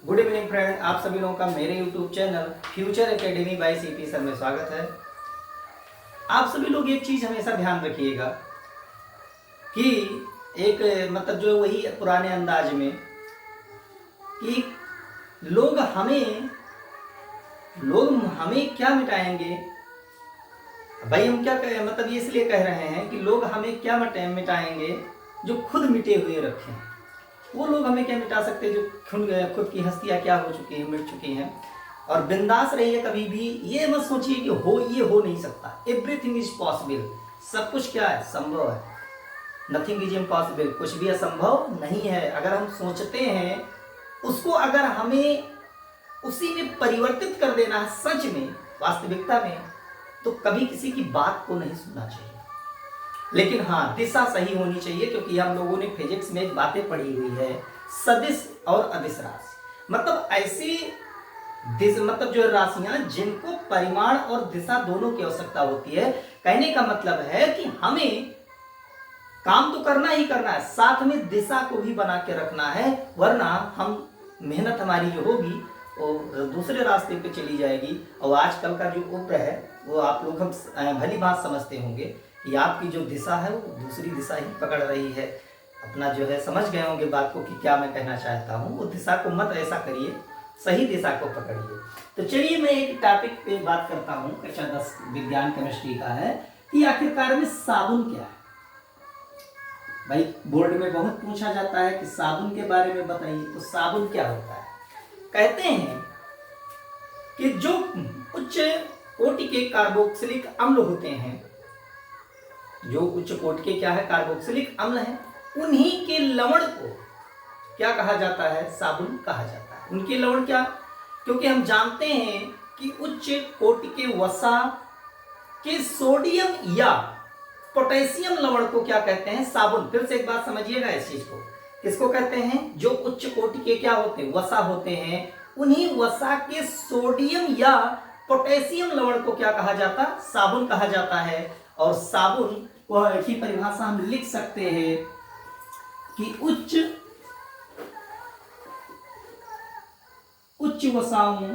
Good evening friend, आप सभी लोगों का मेरे YouTube channel future academy bye CP sir में स्वागत है। आप सभी लोग एक चीज हमेशा ध्यान रखिएगा कि एक मतलब जो वही पुराने अंदाज में कि लोग हमें क्या मिटाएंगे। भाई हम क्या कहें, मतलब ये इसलिए कह रहे हैं कि लोग हमें क्या मिटाएंगे जो खुद मिटे हुए रखे हैं। वो लोग हमें क्या मिटा सकते हैं जो खुद की हस्तियां क्या हो चुकी हैं, मिट चुकी हैं। और बिंदास रहिए, कभी भी ये मत सोचिए कि ये हो नहीं सकता। Everything is possible. सब कुछ क्या है, संभव है। Nothing is impossible. कुछ भी असंभव नहीं है। अगर हम सोचते हैं उसको, अगर हमें उसी में परिवर्तित कर देना है सच में, वास्तविकता में, तो कभी किसी की बात को नहीं सुनना चाहिए। लेकिन हाँ, दिशा सही होनी चाहिए, क्योंकि हम लोगों ने फिजिक्स में बातें पढ़ी हुई है, सदिश और अदिश राशि। मतलब ऐसी मतलब जो राशियां जिनको परिमाण और दिशा दोनों की आवश्यकता होती है। कहने का मतलब है कि हमें काम तो करना ही करना है, साथ में दिशा को भी बना के रखना है, वरना हम मेहनत हमारी जो होगी वो दूसरे रास्ते पे चली जाएगी। और आजकल का जो उम्र है वो आप लोग हम भली बात समझते होंगे कि आपकी जो दिशा है वो दूसरी दिशा ही पकड़ रही है। अपना जो है समझ गए होंगे बात को कि क्या मैं कहना चाहता हूँ। वो दिशा को मत ऐसा करिए, सही दिशा को पकड़िए। तो चलिए मैं एक टॉपिक पे बात करता हूँ, कक्षा 10 विज्ञान केमिस्ट्री का है कि आखिरकार में साबुन क्या है। भाई बोर्ड में बहुत पूछा जाता है कि साबुन के बारे में बताइए, तो साबुन क्या होता है। कहते हैं कि जो उच्च कोटि के कार्बोक्सिलिक अम्ल होते हैं, जो उच्च कोटि के क्या है, कार्बोक्सिलिक अम्ल है, उन्हीं के लवण को क्या कहा जाता है, साबुन कहा जाता है। उनके लवण क्या, क्योंकि हम जानते हैं कि उच्च कोटि के वसा के सोडियम या पोटेशियम लवण को क्या कहते हैं, साबुन। फिर से एक बात समझिएगा इस चीज को, किसको कहते हैं, जो उच्च कोटि के क्या होते हैं, वसा होते हैं, उन्हीं वसा के सोडियम या पोटेशियम लवण को क्या कहा जाता, साबुन कहा जाता है। और साबुन की परिभाषा हम लिख सकते हैं कि उच्च वसाओं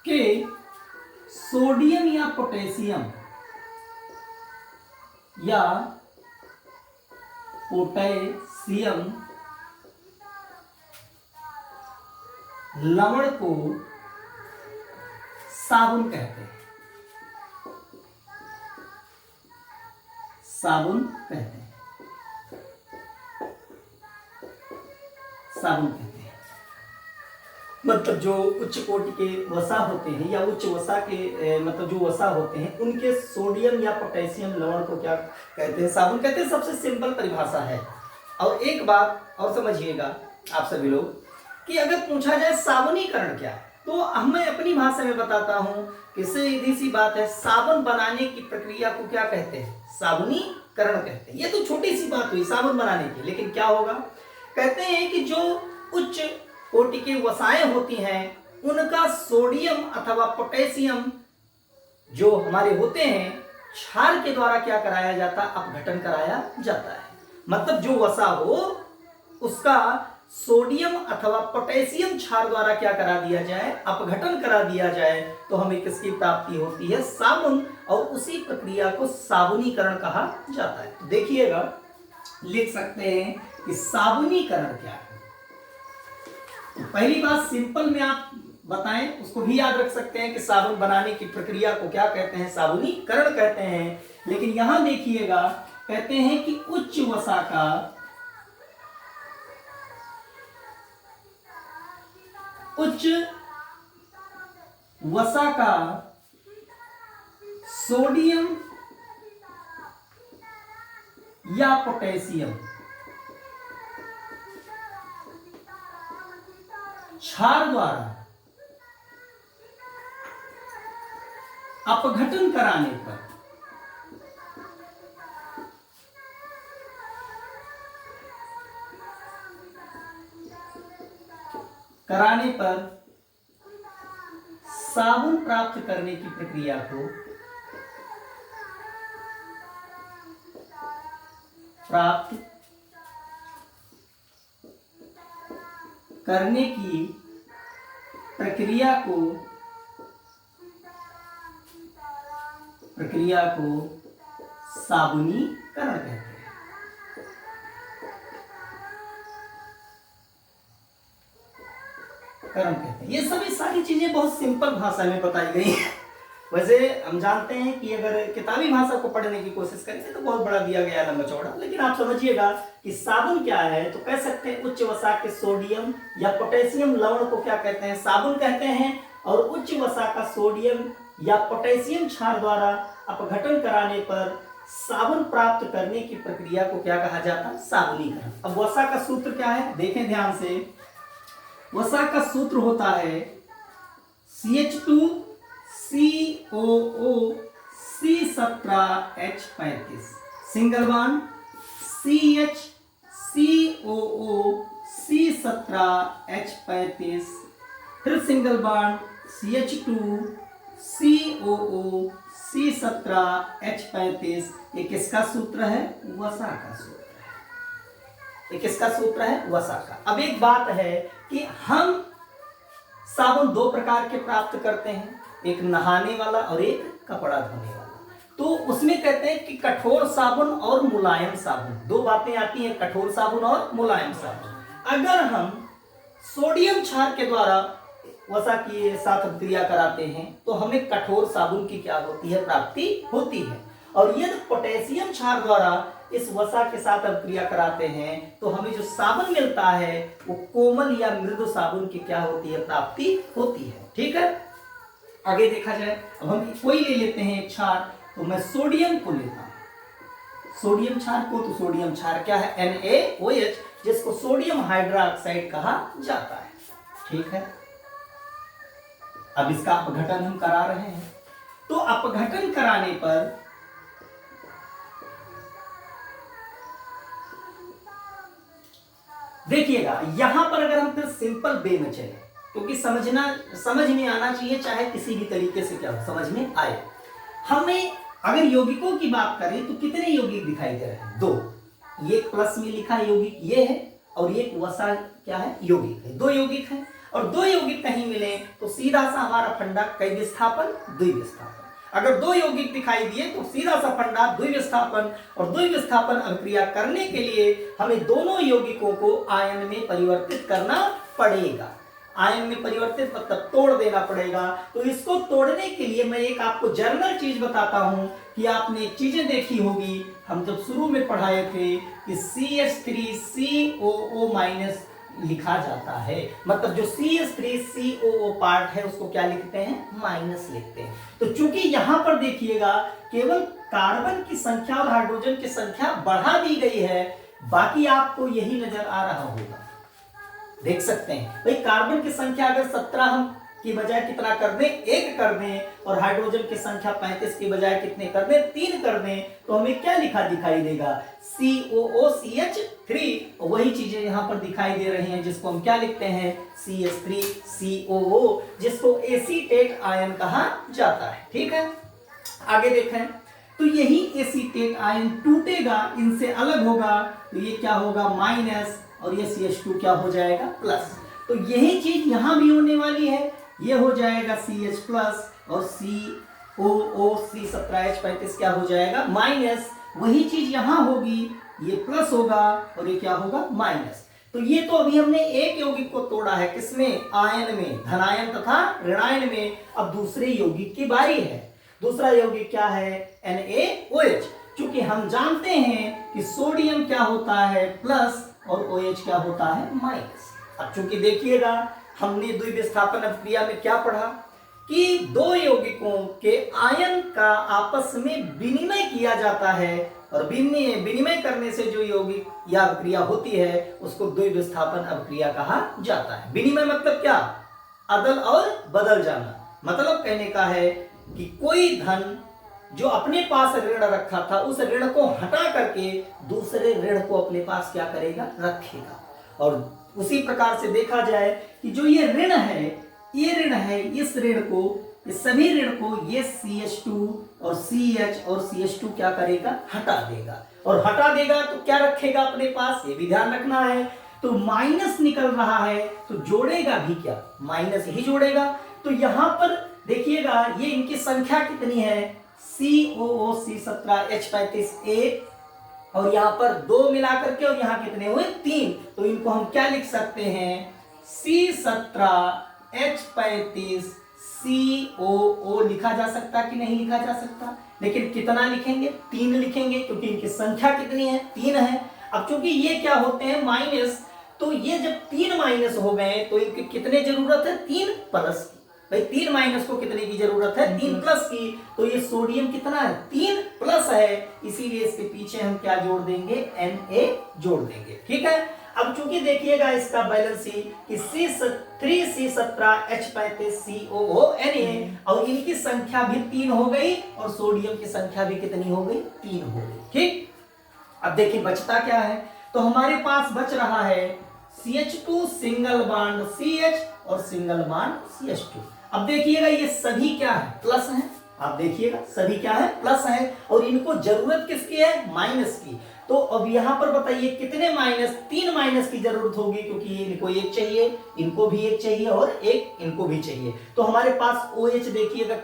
के सोडियम या पोटेशियम लवण को साबुन कहते हैं। साबुन कहते हैं, साबुन कहते हैं। मतलब जो उच्च कोटि के वसा होते हैं या उच्च वसा के मतलब जो वसा होते हैं, उनके सोडियम या पोटेशियम लवण को क्या कहते हैं, साबुन कहते हैं। सबसे सिंपल परिभाषा है। और एक बात और समझिएगा आप सभी लोग कि अगर पूछा जाए साबुनीकरण क्या है, तो मैं अपनी भाषा में बताता हूं कि सीधी सी बात है, साबुन बनाने की प्रक्रिया को क्या कहते हैं, साबुनीकरण कहते हैं। ये तो छोटी सी बात हुई साबुन बनाने की, लेकिन क्या होगा, कहते हैं कि जो उच्च कोटि की वसाएं होती हैं, उनका सोडियम अथवा पोटेशियम जो हमारे होते हैं, क्षार के द्वारा क्या कराया जाता, अपघटन कराया जाता है। मतलब जो वसा हो उसका सोडियम अथवा पोटेशियम क्षार द्वारा क्या करा दिया जाए, अपघटन करा दिया जाए, तो हमें किसकी प्राप्ति होती है, साबुन। और उसी प्रक्रिया को साबुनीकरण कहा जाता है। देखिएगा, लिख सकते हैं कि साबुनीकरण क्या है। तो पहली बात सिंपल में आप बताएं, उसको भी याद रख सकते हैं कि साबुन बनाने की प्रक्रिया को क्या कहते हैं, साबुनीकरण कहते हैं। लेकिन यहां देखिएगा, कहते हैं कि उच्च वसा का सोडियम या पोटेशियम क्षार द्वारा अपघटन कराने पर साबुन प्राप्त करने की प्रक्रिया को करने की प्रक्रिया को साबुनीकरण कहते हैं। करण कहते हैं। ये सभी सारी चीजें बहुत सिंपल भाषा में बताई गई हैं। वैसे हम जानते हैं कि अगर किताबी भाषा को पढ़ने की कोशिश करेंगे तो बहुत बड़ा दिया गया लंबा चौड़ा, लेकिन आप समझिएगा कि साबुन क्या है तो कह सकते हैं उच्च वसा के सोडियम या पोटेशियम लवण को क्या कहते हैं, साबुन कहते हैं। और उच्च वसा का सोडियम या पोटेशियम क्षार द्वारा अपघटन कराने पर साबुन प्राप्त करने की प्रक्रिया को क्या कहा जाता है, साबुनीकरण। अब वसा का सूत्र क्या है, देखें ध्यान से। वसा का सूत्र होता है CH2COO C17H35, single bond CH-COO C17H35, फिर सिंगल बॉन्ड CH2COO C17H35। ये किसका सूत्र है, वसा का सूत्र है। ये किसका सूत्र है, वसा का। अब एक बात है कि हम साबुन दो प्रकार के प्राप्त करते हैं, एक नहाने वाला और एक कपड़ा धोने वाला। तो उसमें कहते हैं कि कठोर साबुन और मुलायम साबुन, दो बातें आती हैं, कठोर साबुन और मुलायम साबुन। अगर हम सोडियम क्षार के द्वारा वसा के साथ क्रिया कराते हैं तो हमें कठोर साबुन की क्या होती है, प्राप्ति होती है। और यदि पोटेशियम क्षार द्वारा इस वसा के साथ क्रिया कराते हैं तो हमें जो साबुन मिलता है वो कोमल या मृदु साबुन की क्या होती है, प्राप्ति होती है। ठीक है, आगे देखा जाए। अब हम कोई ले लेते हैं एक क्षार, तो मैं सोडियम को लेता हूं, सोडियम क्षार को। तो सोडियम क्षार क्या है, NaOH, जिसको सोडियम हाइड्रोक्साइड कहा जाता है। ठीक है, अब इसका अपघटन हम करा रहे हैं। तो अपघटन कराने पर देखिएगा, यहां पर अगर हम फिर सिंपल वे में चले, क्योंकि समझ में आना चाहिए, चाहे किसी भी तरीके से क्या हो, समझ में आए। हमें अगर यौगिकों की बात करें तो कितने यौगिक दिखाई दे रहे हैं, दो। ये प्लस में लिखा यौगिक ये है, और ये वसा क्या है, यौगिक है। दो यौगिक है, और दो यौगिक कहीं मिले तो सीधा सा हमारा फंडा कई विस्थापन, द्विविस्थापन। अगर दो यौगिक दिखाई दिए तो सीधा सा फंडा द्विविस्थापन, और द्विविस्थापन अभिक्रिया करने के लिए हमें दोनों यौगिकों को आयन में परिवर्तित करना पड़ेगा। आयन में परिवर्तित मतलब तोड़ देना पड़ेगा। तो इसको तोड़ने के लिए मैं एक आपको जर्नल चीज बताता हूं कि आपने चीजें देखी होगी, हम जब शुरू में पढ़ाए थे कि CH3COO- लिखा जाता है, मतलब जो CH3COO पार्ट है उसको क्या लिखते हैं, माइनस लिखते हैं। तो चूंकि यहां पर देखिएगा केवल कार्बन की संख्या और हाइड्रोजन की संख्या बढ़ा दी गई है, बाकी आपको यही नजर आ रहा होगा, देख सकते हैं भाई। कार्बन की संख्या अगर 17 हम की बजाय कितना कर दें, 1 कर दें, और हाइड्रोजन की संख्या 35 की बजाय कितने कर दें, 3 कर दें, तो हमें क्या लिखा दिखाई देगा, COOCH3। वही चीजें यहां पर दिखाई दे रही हैं, जिसको हम क्या लिखते हैं, CH3COO, जिसको एसीटेट आयन कहा जाता है। ठीक है, आगे देखें तो यही एसीटेट आयन टूटेगा, इनसे अलग होगा, तो ये क्या होगा, माइनस, और ये CH2 क्या हो जाएगा, प्लस। तो यही चीज यहां भी होने वाली है, ये हो जाएगा CH प्लस, और COO C17H35 क्या हो जाएगा, माइनस। वही चीज यहां होगी, ये प्लस होगा और ये क्या होगा, माइनस। तो ये तो अभी हमने एक यौगिक को तोड़ा है, किसमें, आयन में, धनायन तथा ऋणायन में। अब दूसरे यौगिक की बारी है। दूसरा यौगिक क्या है, NaOH। चूंकि हम जानते हैं कि सोडियम क्या होता है, प्लस, और OH क्या होता है, माइनस। अब चूंकि देखिएगा हमने द्विविस्थापन अभिक्रिया में क्या पढ़ा कि दो यौगिकों के आयन का आपस में विनिमय किया जाता है, और विनिमय करने से जो यौगिक या अभिक्रिया होती है उसको द्विविस्थापन अभिक्रिया कहा जाता है। विनिमय मतलब क्या, अदल और बदल जाना। मतलब कहने का है कि कोई धन जो अपने पास ऋण रखा था उस ऋण को हटा करके दूसरे ऋण को अपने पास क्या करेगा, रखेगा। और उसी प्रकार से देखा जाए कि जो ये ऋण है, ये ऋण है, इस ऋण को, इस सभी ऋण को ये CH2 और CH और CH2 क्या करेगा, हटा देगा। और हटा देगा तो क्या रखेगा अपने पास, ये भी ध्यान रखना है। तो माइनस निकल रहा है, तो जोड़ेगा भी क्या, माइनस ही जोड़ेगा। तो यहां पर देखिएगा ये इनकी संख्या कितनी है, COO C17 H35 1, और यहां पर 2 मिलाकर के, और यहां कितने हुए 3, तो इनको हम क्या लिख सकते हैं, C17 H35 COO लिखा जा सकता कि नहीं लिखा जा सकता, लेकिन कितना लिखेंगे, 3 लिखेंगे, क्योंकि इनकी संख्या कितनी है, 3 है। अब चूंकि ये क्या होते हैं माइनस, तो ये जब 3 माइनस हो गए तो इनकी कितने जरूरत है, 3 प्लस की। भाई 3 माइनस को कितने की जरूरत है, 3 प्लस की। तो ये सोडियम कितना है, 3 प्लस है, इसीलिए इसके पीछे हम क्या जोड़ देंगे, Na जोड़ देंगे। ठीक है। अब चूंकि देखिएगा इसका बैलेंस ही कि C3C17 H35 COO Na, और इनकी संख्या भी 3 हो गई, और सोडियम की संख्या भी कितनी हो गई, 3 हो गई। ठीक। अब देखिए बचता क्या है, तो हमारे पास बच रहा है CH2 सिंगल बॉन्ड CH और सिंगल बॉन्ड CH2। अब देखिएगा ये सभी क्या है, प्लस है। आप देखिएगा सभी क्या है, प्लस है, और इनको जरूरत किसकी है, माइनस की। तो अब यहां पर बताइए कितने माइनस, 3 माइनस की जरूरत होगी, क्योंकि ये इनको एक चाहिए, इनको भी एक चाहिए, और एक इनको भी चाहिए। तो हमारे पास OH देखिएगा,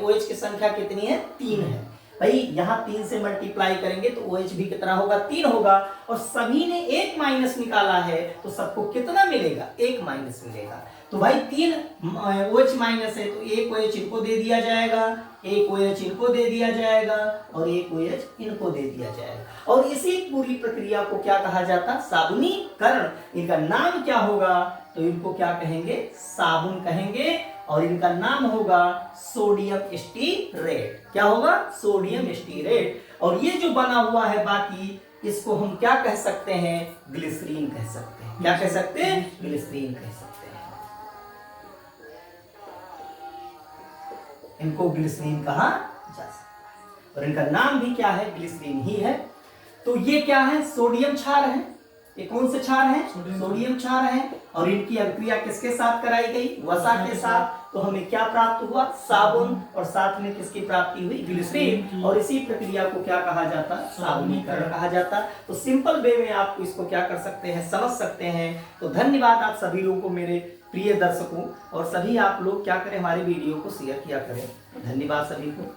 OH की संख्या कितनी है, 3 है। भाई यहां 3 से मल्टीप्लाई करेंगे तो OH भी कितना होगा, 3 होगा, और सभी ने 1 माइनस निकाला है, तो सबको कितना मिलेगा, 1 माइनस मिलेगा। तो भाई 3 OH माइनस है, तो 1 OH इनको दे दिया जाएगा, 1 OH इनको दे दिया जाएगा, और 1 OH इनको दे दिया जाएगा। और इसी पूरी प्रक्रिया को क्या कहा जाता है, साबुनीकरण। इनका नाम क्या होगा, तो इनको क्या कहेंगे, साबुन कहेंगे, और इनका नाम होगा सोडियम स्टीरेट। क्या होगा, सोडियम स्टीरेट। और ये जो बना हुआ है बाकी, इसको हम क्या कह सकते हैं, ग्लिसरीन कह सकते हैं। क्या कह सकते हैं, ग्लिसरीन कह सकते हैं। इनको ग्लिसरीन कहा जा सकता है, और इनका नाम भी क्या है, ग्लिसरीन ही है। तो ये क्या है, सोडियम क्षार है। ये कौन से क्षार है, सोडियम क्षार है, और इनकी अभिक्रिया किसके साथ कराई गई, वसा के साथ। तो हमें क्या प्राप्त हुआ, साबुन, और साथ में किसकी प्राप्ति हुई, ग्लिसरीन। और इसी प्रक्रिया को क्या कहा जाता, साबुनीकरण कहा जाता। तो सिंपल वे में आपको इसको क्या कर सकते हैं, समझ सकते हैं। तो धन्यवाद आप सभी लोगों को, मेरे प्रिय दर्शकों, और सभी आप लोग क्या करें, हमारे वीडियो को शेयर किया करें। धन्यवाद सभी को।